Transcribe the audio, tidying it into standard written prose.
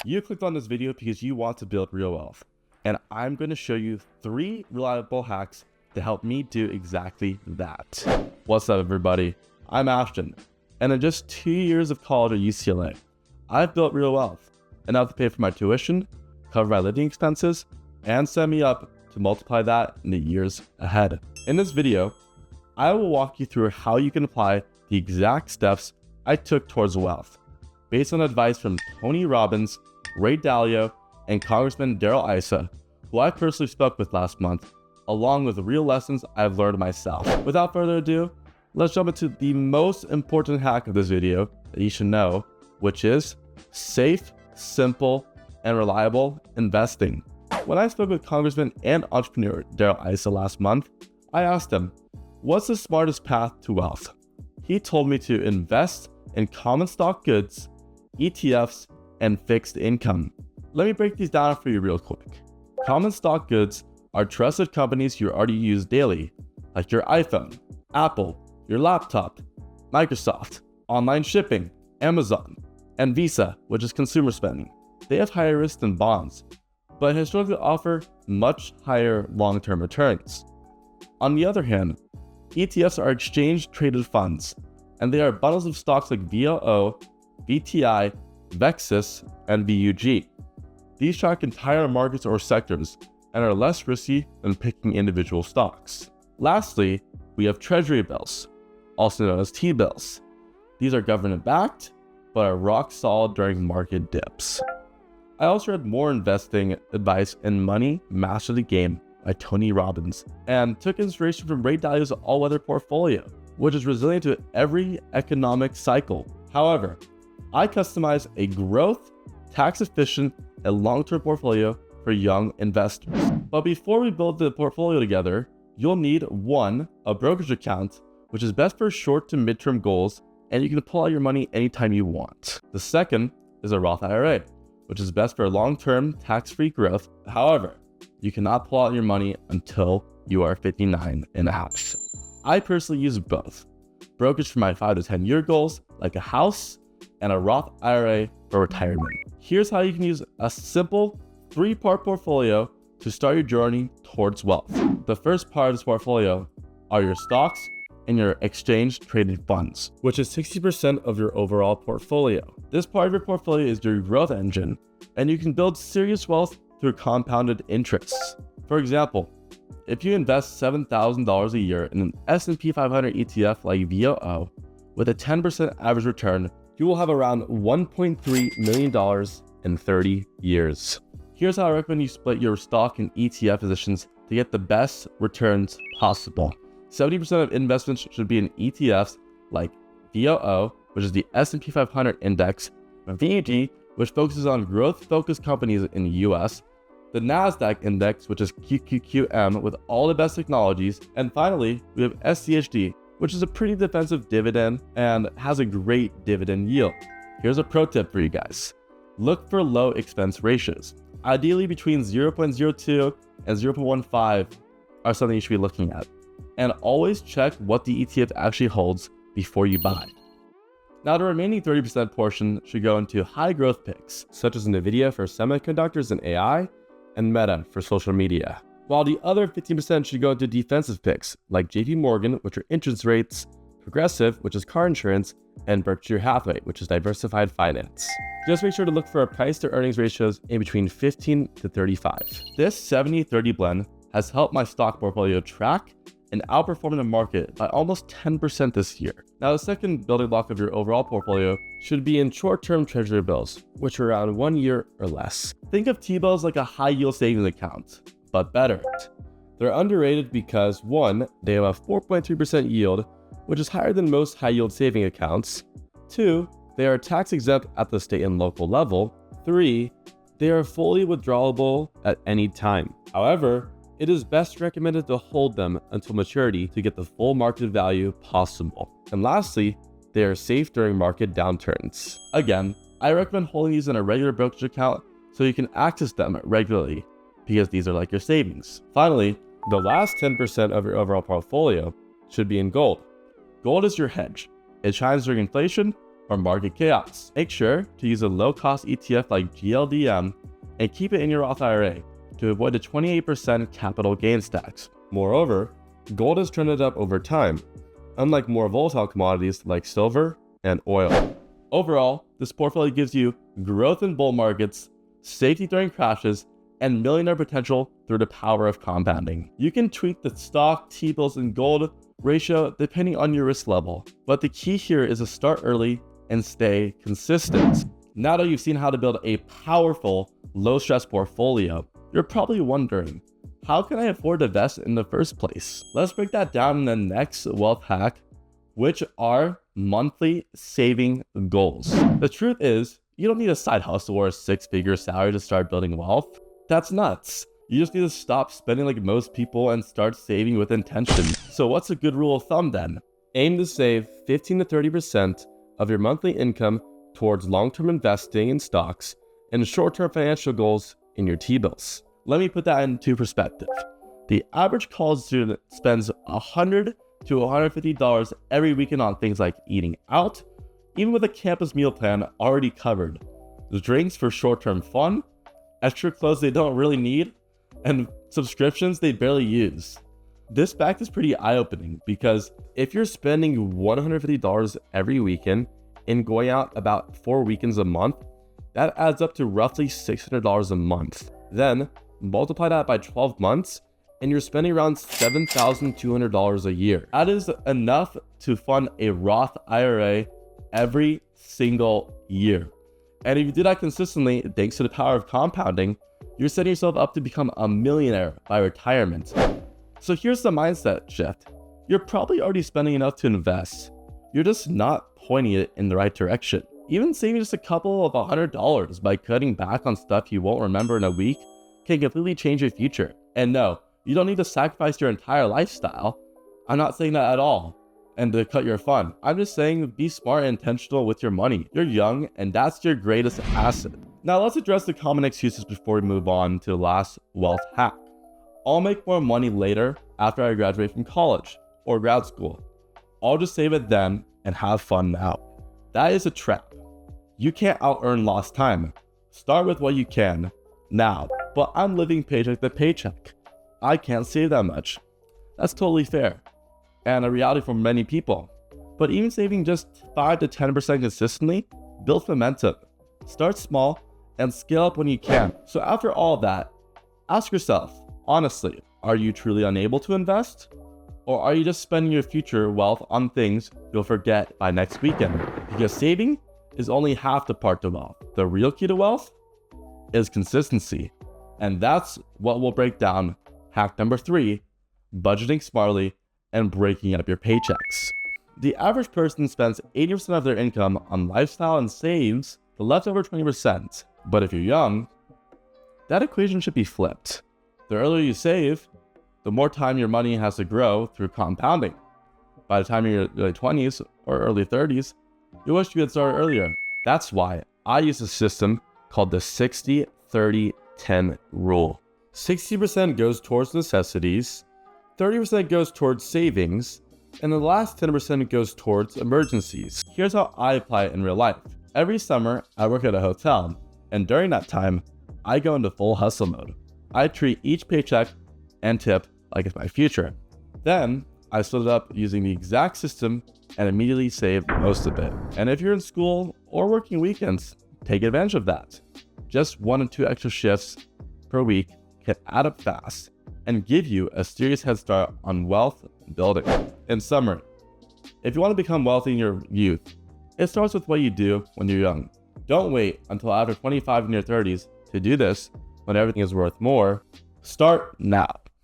You clicked on this video because you want to build real wealth, and I'm going to show you 3 reliable hacks to help me do exactly that. What's up, everybody? I'm Ashton, and in just 2 years of college at UCLA, I've built real wealth, enough to pay for my tuition, cover my living expenses, and set me up to multiply that in the years ahead. In this video, I will walk you through how you can apply the exact steps I took towards wealth, based on advice from Tony Robbins, Ray Dalio, and Congressman Darrell Issa, who I personally spoke with last month, along with real lessons I've learned myself. Without further ado, let's jump into the most important hack of this video that you should know, which is safe, simple, and reliable investing. When I spoke with Congressman and entrepreneur Darrell Issa last month, I asked him, what's the smartest path to wealth? He told me to invest in common stock goods, ETFs, and fixed income. Let me break these down for you real quick. Common stock goods are trusted companies you already use daily, like your iPhone, Apple, your laptop, Microsoft, online shipping, Amazon, and Visa, which is consumer spending. They have higher risk than bonds, but historically offer much higher long-term returns. On the other hand, ETFs are exchange-traded funds, and they are bundles of stocks like VOO, VTI, VEXIS, and VUG. These track entire markets or sectors and are less risky than picking individual stocks. Lastly, we have treasury bills, also known as T-bills. These are government-backed, but are rock solid during market dips. I also read more investing advice in Money Master the Game by Tony Robbins, and took inspiration from Ray Dalio's all-weather portfolio, which is resilient to every economic cycle. However, I customize a growth, tax-efficient, and long-term portfolio for young investors. But before we build the portfolio together, you'll need 1, a brokerage account, which is best for short to mid-term goals, and you can pull out your money anytime you want. The second is a Roth IRA, which is best for long-term tax-free growth. However, you cannot pull out your money until you are 59 and a half. I personally use both. Brokerage for my 5 to 10 year goals, like a house, and a Roth IRA for retirement. Here's how you can use a simple 3-part portfolio to start your journey towards wealth. The first part of this portfolio are your stocks and your exchange-traded funds, which is 60% of your overall portfolio. This part of your portfolio is your growth engine, and you can build serious wealth through compounded interests. For example, if you invest $7,000 a year in an S&P 500 ETF like VOO with a 10% average return, you will have around $1.3 million in 30 years. Here's how I recommend you split your stock and ETF positions to get the best returns possible. 70% of investments should be in ETFs like VOO, which is the S&P 500 index, VUG, which focuses on growth-focused companies in the US, the NASDAQ index, which is QQQM with all the best technologies, and finally, we have SCHD, which is a pretty defensive dividend and has a great dividend yield. Here's a pro tip for you guys. Look for low expense ratios. Ideally between 0.02 and 0.15 are something you should be looking at. And always check what the ETF actually holds before you buy. Now the remaining 30% portion should go into high growth picks, such as NVIDIA for semiconductors and AI, and Meta for social media. While the other 15% should go into defensive picks, like JP Morgan, which are interest rates, Progressive, which is car insurance, and Berkshire Hathaway, which is diversified finance. Just make sure to look for a price to earnings ratios in between 15 to 35. This 70-30 blend has helped my stock portfolio track and outperform the market by almost 10% this year. Now, the second building block of your overall portfolio should be in short-term treasury bills, which are around 1 year or less. Think of T-bills like a high-yield savings account, but better. They're underrated because 1, they have a 4.3% yield, which is higher than most high-yield saving accounts. 2, they are tax exempt at the state and local level. 3, they are fully withdrawable at any time. However, it is best recommended to hold them until maturity to get the full market value possible. And lastly, they are safe during market downturns. Again, I recommend holding these in a regular brokerage account so you can access them regularly, because these are like your savings. Finally, the last 10% of your overall portfolio should be in gold. Gold is your hedge. It shines during inflation or market chaos. Make sure to use a low-cost ETF like GLDM and keep it in your Roth IRA to avoid the 28% capital gains tax. Moreover, gold has trended up over time, unlike more volatile commodities like silver and oil. Overall, this portfolio gives you growth in bull markets, safety during crashes, and millionaire potential through the power of compounding. You can tweak the stock, T-bills, and gold ratio depending on your risk level, but the key here is to start early and stay consistent. Now that you've seen how to build a powerful, low-stress portfolio, you're probably wondering, how can I afford to invest in the first place? Let's break that down in the next wealth hack, which are monthly saving goals. The truth is, you don't need a side hustle or a six-figure salary to start building wealth. That's nuts. You just need to stop spending like most people and start saving with intention. So what's a good rule of thumb then? Aim to save 15 to 30% of your monthly income towards long-term investing in stocks and short-term financial goals in your T-bills. Let me put that into perspective. The average college student spends $100 to $150 every weekend on things like eating out, even with a campus meal plan already covered. The drinks for short-term fun, extra clothes they don't really need, and subscriptions they barely use. This fact is pretty eye-opening because if you're spending $150 every weekend and going out about 4 weekends a month, that adds up to roughly $600 a month. Then multiply that by 12 months and you're spending around $7,200 a year. That is enough to fund a Roth IRA every single year. And if you do that consistently, thanks to the power of compounding, you're setting yourself up to become a millionaire by retirement. So here's the mindset shift. You're probably already spending enough to invest. You're just not pointing it in the right direction. Even saving just a couple of $100 by cutting back on stuff you won't remember in a week can completely change your future. And no, you don't need to sacrifice your entire lifestyle. I'm not saying that at all. And to cut your fun. I'm just saying be smart and intentional with your money. You're young and that's your greatest asset. Now let's address the common excuses before we move on to the last wealth hack. I'll make more money later after I graduate from college or grad school. I'll just save it then and have fun now. That is a trap. You can't out-earn lost time. Start with what you can now. But I'm living paycheck to paycheck. I can't save that much. That's totally fair and a reality for many people. But even saving just 5 to 10% consistently builds momentum. Start small and scale up when you can. So after all that, ask yourself, honestly, are you truly unable to invest? Or are you just spending your future wealth on things you'll forget by next weekend? Because saving is only half the part to wealth. The real key to wealth is consistency. And that's what we'll break down. Hack number 3, budgeting smartly and breaking up your paychecks. The average person spends 80% of their income on lifestyle and saves the leftover 20%. But if you're young, that equation should be flipped. The earlier you save, the more time your money has to grow through compounding. By the time you're in your late 20s or early 30s, you wish you had started earlier. That's why I use a system called the 60-30-10 rule. 60% goes towards necessities, 30% goes towards savings, and the last 10% goes towards emergencies. Here's how I apply it in real life. Every summer, I work at a hotel, and during that time, I go into full hustle mode. I treat each paycheck and tip like it's my future. Then, I split it up using the exact system and immediately save most of it. And if you're in school or working weekends, take advantage of that. Just 1 or 2 extra shifts per week can add up fast and give you a serious head start on wealth building. In summary, if you want to become wealthy in your youth, it starts with what you do when you're young. Don't wait until after 25 in your 30s to do this when everything is worth more. Start now.